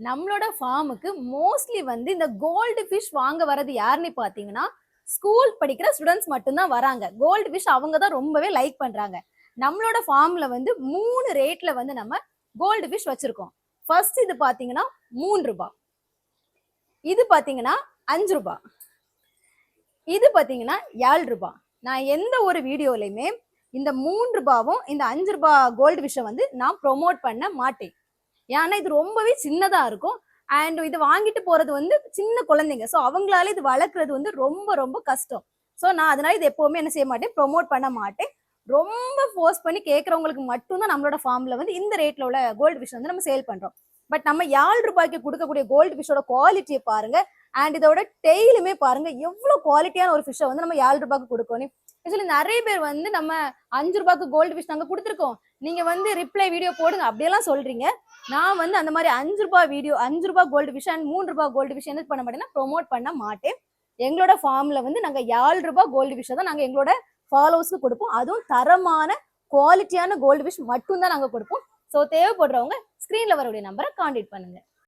நம்மளோட ஃபார்முக்கு மோஸ்ட்லி வந்து இந்த கோல்டு ஃபிஷ் வாங்க வரது யாருன்னு பாத்தீங்கன்னா ஸ்கூல் படிக்கிற ஸ்டூடெண்ட்ஸ் மட்டும்தான் வராங்க. கோல்டு ஃபிஷ் அவங்க தான் ரொம்பவே லைக் பண்றாங்க. நம்மளோட ஃபார்ம்ல வந்து 3 ரேட்ல வந்து நம்ம கோல்டு ஃபிஷ் வச்சிருக்கோம். ஃபர்ஸ்ட் இது பாத்தீங்கன்னா 3 ரூபாய், இது பாத்தீங்கன்னா 5 ரூபாய், இது பாத்தீங்கன்னா 7 ரூபாய். நான் எந்த ஒரு வீடியோலையுமே இந்த 3 ரூபாவும் இந்த 5 ரூபாய் கோல்டு ஃபிஷ்ஷை வந்து நான் ப்ரொமோட் பண்ண மாட்டேன். ஏன்னா இது ரொம்பவே சின்னதா இருக்கும். அண்ட் இது வாங்கிட்டு போறது வந்து சின்ன குழந்தைங்க. ஸோ அவங்களால இது வளர்க்குறது வந்து ரொம்ப ரொம்ப கஷ்டம். ஸோ நான் அதனால இது எப்பவுமே என்ன செய்ய மாட்டேன், ப்ரொமோட் பண்ண மாட்டேன். ரொம்ப ஃபோர்ஸ் பண்ணி கேட்கறவங்களுக்கு மட்டும்தான் நம்மளோட ஃபார்ம்ல வந்து இந்த ரேட்ல உள்ள கோல்டு ஃபிஷ் வந்து நம்ம சேல் பண்றோம். பட் நம்ம 7 ரூபாய்க்கு கொடுக்கக்கூடிய கோல்டு ஃபிஷ்ஷோட குவாலிட்டியை பாருங்க. அண்ட் இதோட டெய்லுமே பாருங்க எவ்வளவு குவாலிட்டியான ஒரு ஃபிஷ்ஷை வந்து நம்ம 7 ரூபாய்க்கு கொடுக்கணும். ஆக்சுவலி நிறைய பேர் வந்து நம்ம 5 ரூபாய்க்கு கோல்டு ஃபிஷ் நாங்க கொடுத்துருக்கோம், நீங்க வந்து ரிப்ளை வீடியோ போடுங்க அப்படியெல்லாம் சொல்றீங்க. நான் வந்து அந்த மாதிரி 5 ரூபாய் வீடியோ, 5 ரூபாய் கோல்டு ஃபிஷ் அண்ட் 3 ரூபாய் கோல்டு ஃபிஷ் என்ன பண்ண மாட்டேன்னா ப்ரொமோட் பண்ண மாட்டேன். எங்களோட ஃபார்ம்ல வந்து நாங்க 7 ரூபாய் கோல்டு ஃபிஷ்ஷை தான் நாங்க எங்களோட ஃபாலோவர்ஸ்க்கு கொடுப்போம். அதுவும் தரமான குவாலிட்டியான கோல்டு ஃபிஷ் மட்டும் தான் நாங்க கொடுப்போம். ஸோ தேவைப்படுறவங்க ஸ்கிரீன்ல வரக்கூடிய நம்பரை கான்டாக்ட் பண்ணுங்க.